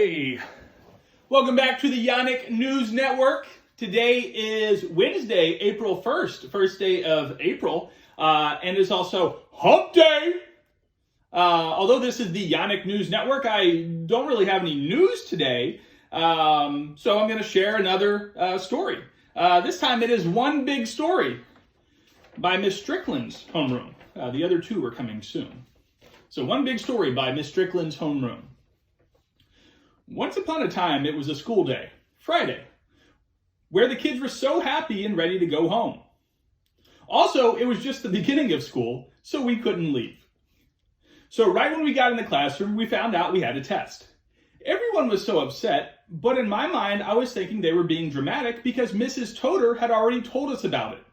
Hey, welcome back to the Janak News Network. Today is Wednesday, April 1st, first day of April, and it's also Hump Day. Although this is the Janak News Network, I don't really have any news today, so I'm going to share another story. This time it is One Big Story by Miss Strickland's homeroom. The other two are coming soon. So One Big Story by Miss Strickland's homeroom. Once upon a time, it was a school day, Friday, where the kids were so happy and ready to go home. Also, it was just the beginning of school, so we couldn't leave. So right when we got in the classroom, we found out we had a test. Everyone was so upset, but in my mind, I was thinking they were being dramatic because Mrs. Toter had already told us about it.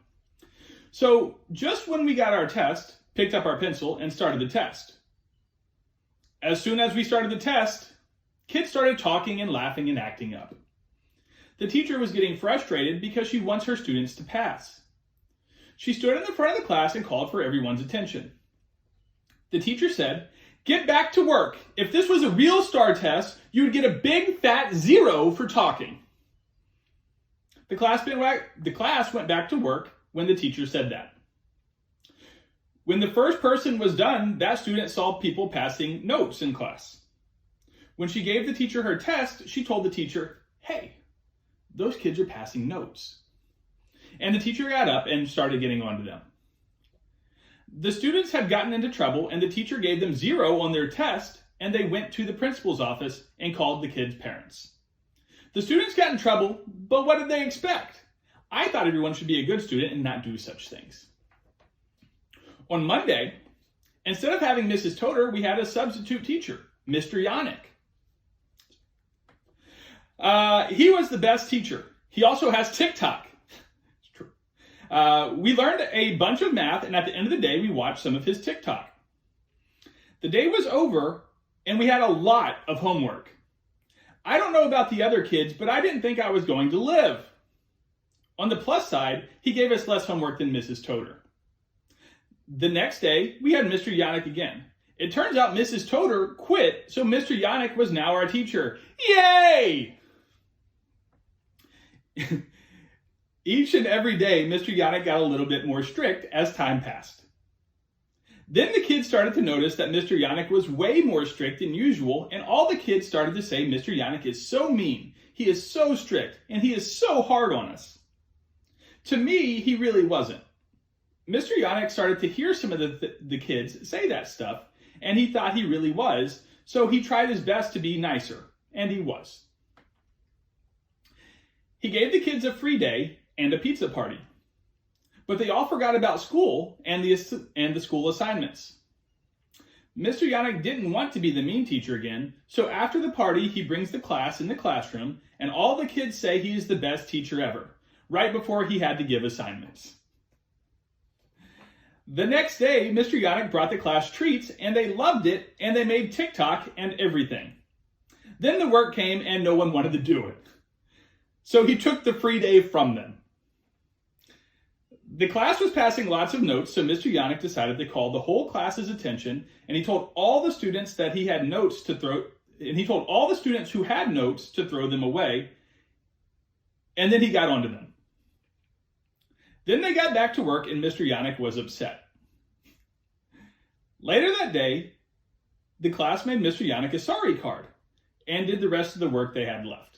So just when we got our test, picked up our pencil and started the test. As soon as we started the test, kids started talking and laughing and acting up. The teacher was getting frustrated because she wants her students to pass. She stood in the front of the class and called for everyone's attention. The teacher said, "Get back to work. If this was a real STAR test, you would get a big fat 0 for talking." The class went back to work when the teacher said that. When the first person was done, that student saw people passing notes in class. When she gave the teacher her test, she told the teacher, "Hey, those kids are passing notes." And the teacher got up and started getting on to them. The students had gotten into trouble and the teacher gave them 0 on their test, and they went to the principal's office and called the kids' parents. The students got in trouble, but what did they expect? I thought everyone should be a good student and not do such things. On Monday, instead of having Mrs. Toter, we had a substitute teacher, Mr. Janak. He was the best teacher. He also has TikTok. It's true. We learned a bunch of math, and at the end of the day, we watched some of his TikTok. The day was over, and we had a lot of homework. I don't know about the other kids, but I didn't think I was going to live. On the plus side, he gave us less homework than Mrs. Toter. The next day, we had Mr. Janak again. It turns out Mrs. Toter quit, so Mr. Janak was now our teacher. Yay! Each and every day, Mr. Janak got a little bit more strict as time passed. Then the kids started to notice that Mr. Janak was way more strict than usual, and all the kids started to say Mr. Janak is so mean, he is so strict, and he is so hard on us. To me, he really wasn't. Mr. Janak started to hear some of the kids say that stuff, and he thought he really was, so he tried his best to be nicer, and he was. He gave the kids a free day and a pizza party, but they all forgot about school and the school assignments. Mr. Janak didn't want to be the mean teacher again, so after the party, he brings the class in the classroom, and all the kids say he is the best teacher ever, right before he had to give assignments. The next day, Mr. Janak brought the class treats, and they loved it, and they made TikTok and everything. Then the work came, and no one wanted to do it. So he took the free day from them. The class was passing lots of notes, so Mr. Janak decided to call the whole class's attention, and he told all the students that he had notes to throw, and he told all the students who had notes to throw them away, and then he got onto them. Then they got back to work, and Mr. Janak was upset. Later that day, the class made Mr. Janak a sorry card and did the rest of the work they had left.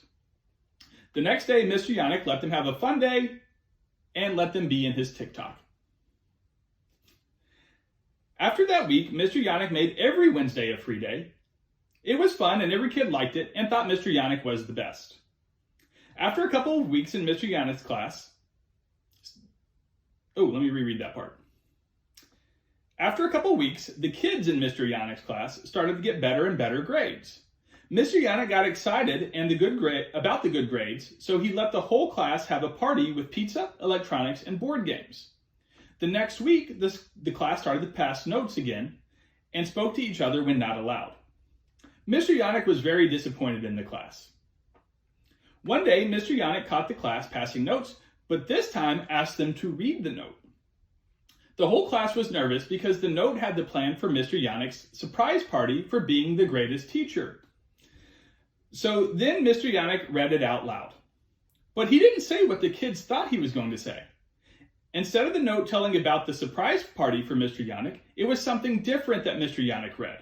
The next day, Mr. Janak let them have a fun day and let them be in his TikTok. After that week, Mr. Janak made every Wednesday a free day. It was fun and every kid liked it and thought Mr. Janak was the best. After a couple of weeks in Mr. Janak's class, let me reread that part. After a couple of weeks, the kids in Mr. Janak's class started to get better and better grades. Mr. Janak got excited about the good grades, so he let the whole class have a party with pizza, electronics, and board games. The next week, the class started to pass notes again and spoke to each other when not allowed. Mr. Janak was very disappointed in the class. One day, Mr. Janak caught the class passing notes, but this time asked them to read the note. The whole class was nervous because the note had the plan for Mr. Janak's surprise party for being the greatest teacher. So then Mr. Janak read it out loud. But he didn't say what the kids thought he was going to say. Instead of the note telling about the surprise party for Mr. Janak, it was something different that Mr. Janak read.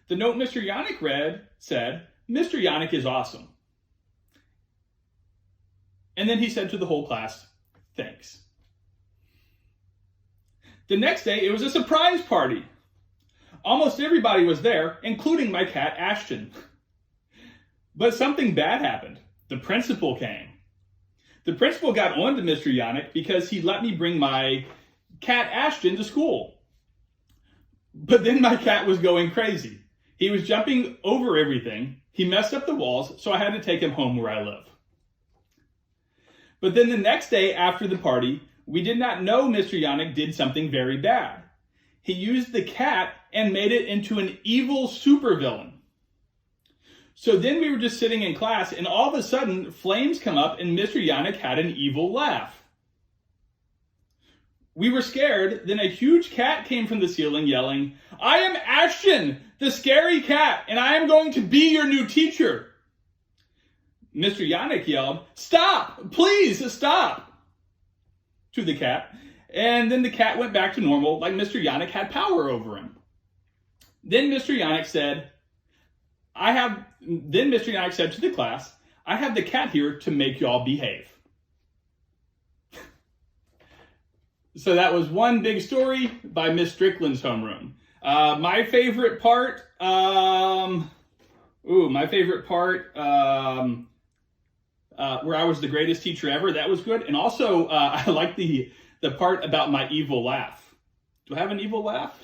The note Mr. Janak read said, "Mr. Janak is awesome." And then he said to the whole class, "Thanks." The next day, it was a surprise party. Almost everybody was there, including my cat, Ashton. But something bad happened. The principal came. The principal got on to Mr. Janak because he let me bring my cat, Ashton, to school. But then my cat was going crazy. He was jumping over everything. He messed up the walls, so I had to take him home where I live. But then the next day after the party, we did not know Mr. Janak did something very bad. He used the cat and made it into an evil supervillain. So then we were just sitting in class, and all of a sudden, flames come up, and Mr. Janak had an evil laugh. We were scared. Then a huge cat came from the ceiling yelling, "I am Ashton, the scary cat, and I am going to be your new teacher." Mr. Janak yelled, "Stop! Please stop!" to the cat. And then the cat went back to normal, like Mr. Janak had power over him. Then Mr. Janak said, Mr. Janak said to the class, "I have the cat here to make y'all behave." So that was one big story by Miss Strickland's homeroom. My favorite part, where I was the greatest teacher ever, that was good. And also, I like the part about my evil laugh. Do I have an evil laugh?